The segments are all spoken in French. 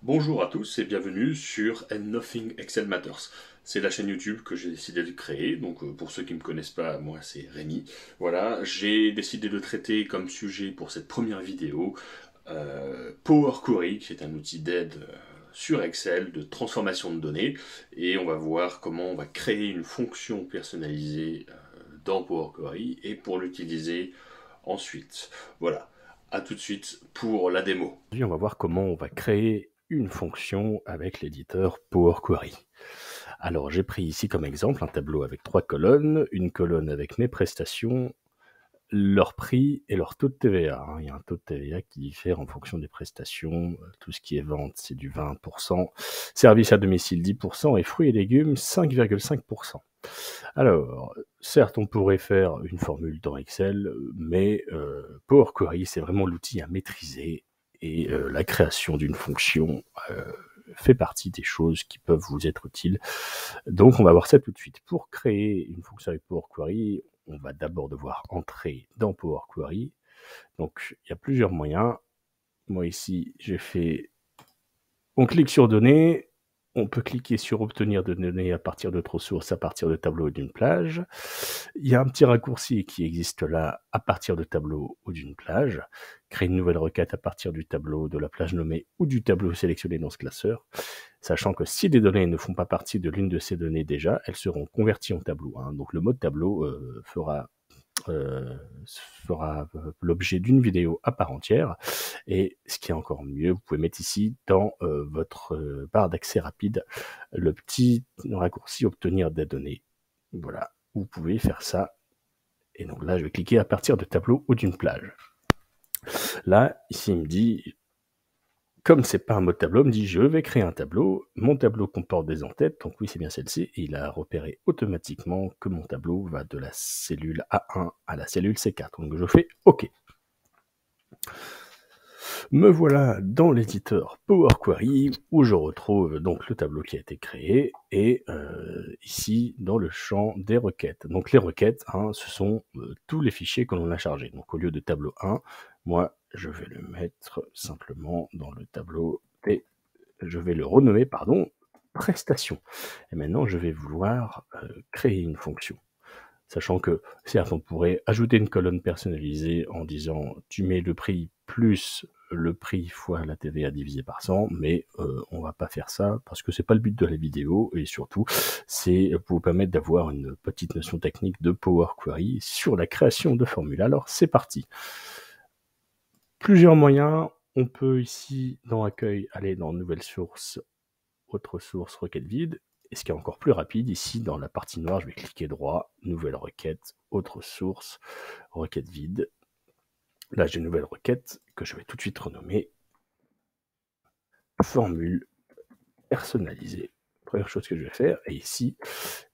Bonjour à tous et bienvenue sur And Nothing Excel Matters. C'est la chaîne YouTube que j'ai décidé de créer, donc pour ceux qui ne me connaissent pas, moi c'est Rémi. Voilà, j'ai décidé de traiter comme sujet pour cette première vidéo Power Query, qui est un outil d'aide sur Excel de transformation de données, et on va voir comment on va créer une fonction personnalisée dans Power Query et pour l'utiliser ensuite. Voilà, à tout de suite pour la démo. Aujourd'hui, on va voir comment on va créer une fonction avec l'éditeur Power Query. Alors, j'ai pris ici comme exemple un tableau avec 3 colonnes, une colonne avec mes prestations, leur prix et leur taux de TVA. Il y a un taux de TVA qui diffère en fonction des prestations. Tout ce qui est vente, c'est du 20%, service à domicile 10% et fruits et légumes 5,5%. Alors, certes, on pourrait faire une formule dans Excel, mais Power Query, c'est vraiment l'outil à maîtriser et la création d'une fonction fait partie des choses qui peuvent vous être utiles. Donc, on va voir ça tout de suite. Pour créer une fonction avec Power Query, on va d'abord devoir entrer dans Power Query. Donc, il y a plusieurs moyens. Moi, ici, j'ai fait... On clique sur Données. On peut cliquer sur Obtenir des données à partir d'autres sources, à partir de tableaux ou d'une plage. Il y a un petit raccourci qui existe là, à partir de tableau ou d'une plage. Créer une nouvelle requête à partir du tableau, de la plage nommée ou du tableau sélectionné dans ce classeur. Sachant que si des données ne font pas partie de l'une de ces données déjà, elles seront converties en tableau. Donc le mode tableau fera l'objet d'une vidéo à part entière. Et ce qui est encore mieux, vous pouvez mettre ici dans votre barre d'accès rapide le petit raccourci obtenir des données. Voilà, vous pouvez faire ça. Et donc là, je vais cliquer à partir de tableau ou d'une plage. Là, ici, il me dit, comme c'est pas un mode tableau, il me dit je vais créer un tableau. Mon tableau comporte des en-têtes, donc oui, c'est bien celle-ci. Et il a repéré automatiquement que mon tableau va de la cellule A1 à la cellule C4. Donc je fais OK. Me voilà dans l'éditeur Power Query où je retrouve donc le tableau qui a été créé et ici dans le champ des requêtes. Donc les requêtes, ce sont tous les fichiers que l'on a chargés. Donc au lieu de tableau 1, moi je vais le mettre simplement dans le tableau et je vais le renommer, prestation. Et maintenant je vais vouloir créer une fonction. Sachant que, certes, on pourrait ajouter une colonne personnalisée en disant tu mets le prix plus le prix fois la TVA divisé par 100, mais on va pas faire ça parce que c'est pas le but de la vidéo et surtout c'est pour vous permettre d'avoir une petite notion technique de Power Query sur la création de formules. Alors c'est parti. Plusieurs moyens. On peut ici dans Accueil aller dans Nouvelle source, Autre source, requête vide. Et ce qui est encore plus rapide, ici dans la partie noire, je vais cliquer droit, Nouvelle requête, Autre source, requête vide. Là, j'ai une nouvelle requête que je vais tout de suite renommer formule personnalisée. Première chose que je vais faire, et ici,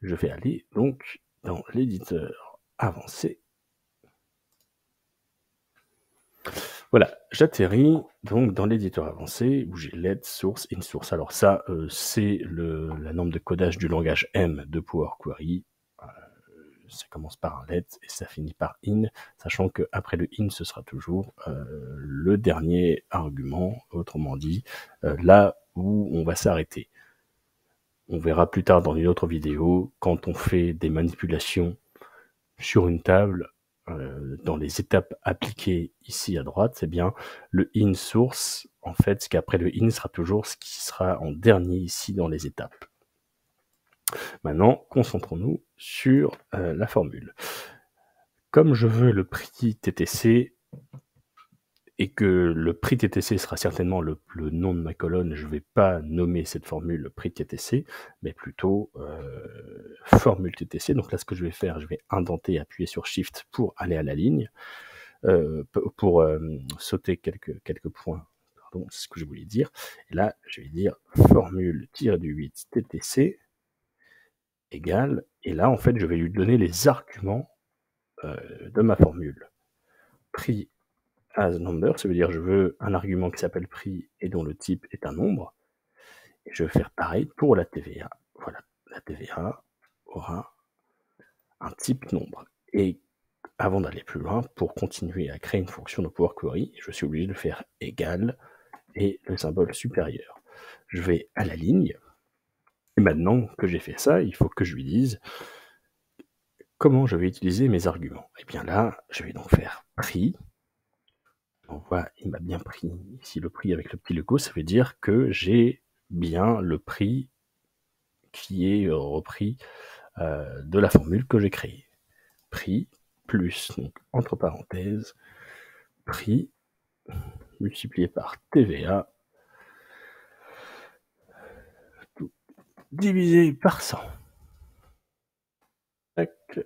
je vais aller donc dans l'éditeur avancé. Voilà, j'atterris donc dans l'éditeur avancé où j'ai let, source, in source. Alors ça, c'est la norme de codage du langage M de Power Query. Ça commence par un let et ça finit par in, sachant qu'après le in, ce sera toujours le dernier argument, autrement dit, là où on va s'arrêter. On verra plus tard dans une autre vidéo, quand on fait des manipulations sur une table, dans les étapes appliquées ici à droite, c'est bien le in source, en fait, ce qu'après le in sera toujours ce qui sera en dernier ici dans les étapes. Maintenant, concentrons-nous sur la formule. Comme je veux le prix TTC et que le prix TTC sera certainement le nom de ma colonne, je ne vais pas nommer cette formule prix TTC, mais plutôt formule TTC. Donc là, ce que je vais faire, je vais indenter, appuyer sur Shift pour aller à la ligne, pour sauter quelques points. Pardon, c'est ce que je voulais dire. Et là, je vais dire formule-8 TTC égale, et là, en fait, je vais lui donner les arguments de ma formule. Prix as number, ça veut dire je veux un argument qui s'appelle prix et dont le type est un nombre. Et je vais faire pareil pour la TVA. Voilà, la TVA aura un type nombre. Et avant d'aller plus loin, pour continuer à créer une fonction de Power Query, je suis obligé de faire égal et le symbole supérieur. je vais à la ligne. Et maintenant que j'ai fait ça, il faut que je lui dise comment je vais utiliser mes arguments. Et bien là, je vais donc faire prix. On voit, il m'a bien pris ici le prix avec le petit logo, ça veut dire que j'ai bien le prix qui est repris de la formule que j'ai créée. Prix plus, donc entre parenthèses, prix multiplié par TVA divisé par 100. Tac.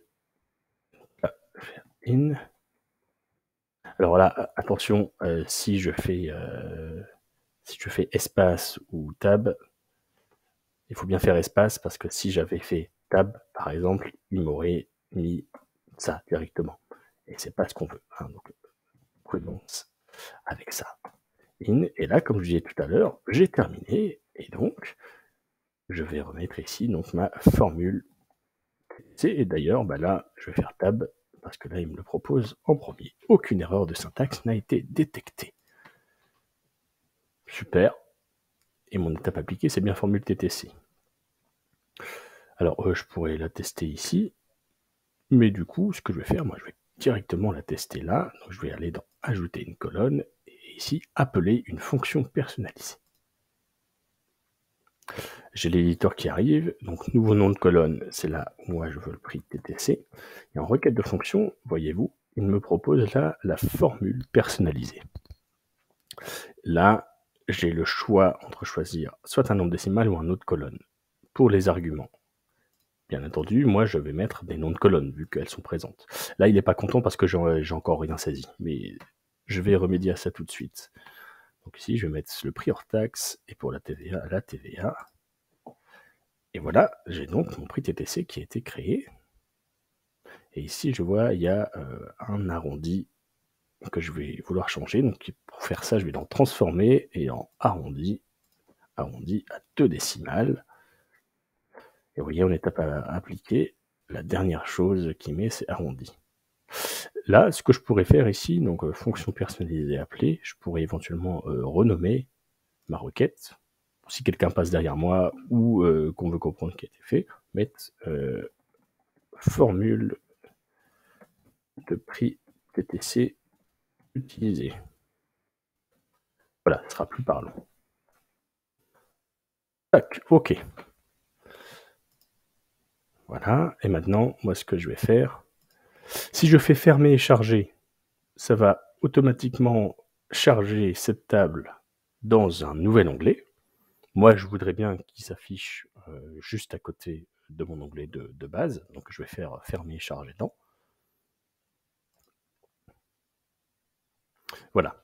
Là, faire in. Alors là, attention, si je fais espace ou tab, il faut bien faire espace parce que si j'avais fait tab, par exemple, il m'aurait mis ça directement. Et c'est pas ce qu'on veut. Hein, donc, prudence avec ça. In, et là, comme je disais tout à l'heure, j'ai terminé. Et donc, je vais remettre ici donc, ma formule. Et d'ailleurs, bah là, je vais faire tab parce que là, il me le propose en premier. Aucune erreur de syntaxe n'a été détectée. Super. Et mon étape appliquée, c'est bien formule TTC. Alors, je pourrais la tester ici. Mais du coup, ce que je vais faire, moi, je vais directement la tester là. Donc, je vais aller dans Ajouter une colonne. Et ici, appeler une fonction personnalisée. J'ai l'éditeur qui arrive. Donc, nouveau nom de colonne, c'est là où moi, je veux le prix TTC. Et en requête de fonction, voyez-vous, il me propose là la formule personnalisée. Là, j'ai le choix entre choisir soit un nombre décimal ou un autre colonne. Pour les arguments, bien entendu, moi je vais mettre des noms de colonnes vu qu'elles sont présentes. Là, il n'est pas content parce que j'ai encore rien saisi, mais je vais remédier à ça tout de suite. Donc ici, je vais mettre le prix hors taxe et pour la TVA, la TVA. Et voilà, j'ai donc mon prix TTC qui a été créé. Et ici, je vois, il y a un arrondi que je vais vouloir changer. Donc pour faire ça, je vais dans transformer et en arrondi à 2 décimales. Et vous voyez, en étape à appliquer, la dernière chose qui met, c'est arrondi. Là, ce que je pourrais faire ici, donc fonction personnalisée appelée, je pourrais éventuellement renommer ma requête. Si quelqu'un passe derrière moi ou qu'on veut comprendre ce qui a été fait, mettre formule de prix TTC utilisée. Voilà, ce sera plus parlant. Tac, ok. Voilà, et maintenant, moi, ce que je vais faire, si je fais fermer et charger, ça va automatiquement charger cette table dans un nouvel onglet. Moi, je voudrais bien qu'il s'affiche juste à côté de mon onglet de base. Donc, je vais faire fermer et charger dans. Voilà.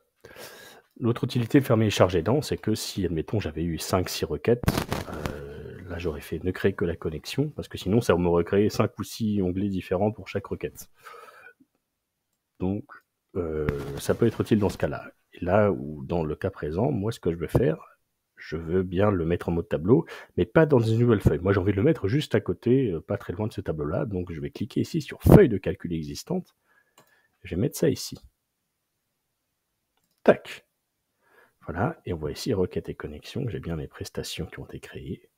L'autre utilité de fermer et charger dans, c'est que si, admettons, j'avais eu 5-6 requêtes, là, j'aurais fait ne créer que la connexion, parce que sinon, ça m'aurait créé 5 ou 6 onglets différents pour chaque requête. Donc, ça peut être utile dans ce cas-là. Et là, où dans le cas présent, moi, ce que je veux faire, je veux bien le mettre en mode tableau, mais pas dans une nouvelle feuille. Moi, j'ai envie de le mettre juste à côté, pas très loin de ce tableau-là. Donc, je vais cliquer ici sur feuille de calcul existante. Je vais mettre ça ici. Tac. Voilà. Et on voit ici requête et connexion. J'ai bien mes prestations qui ont été créées.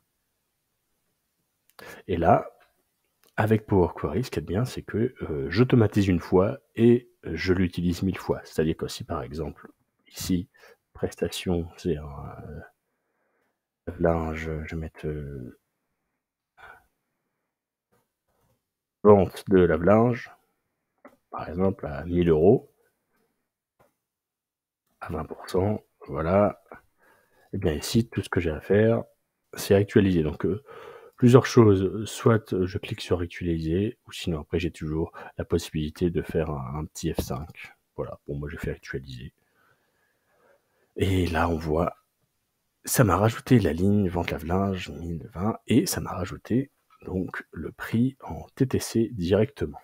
Et là, avec Power Query, ce qui est bien, c'est que j'automatise une fois et je l'utilise 1000 fois. C'est-à-dire que si, par exemple, ici, prestation, c'est un linge, je vais mettre vente de lave-linge, par exemple, à 1000 €, à 20%, voilà. Et bien ici, tout ce que j'ai à faire, c'est actualiser. Donc, plusieurs choses. Soit je clique sur actualiser, ou sinon après, j'ai toujours la possibilité de faire un petit F5. Voilà, bon, moi, j'ai fait actualiser. Et là, on voit, ça m'a rajouté la ligne vente lave-linge 1020, et ça m'a rajouté donc le prix en TTC directement.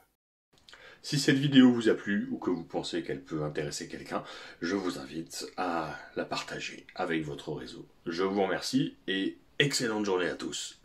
Si cette vidéo vous a plu ou que vous pensez qu'elle peut intéresser quelqu'un, je vous invite à la partager avec votre réseau. Je vous remercie et excellente journée à tous.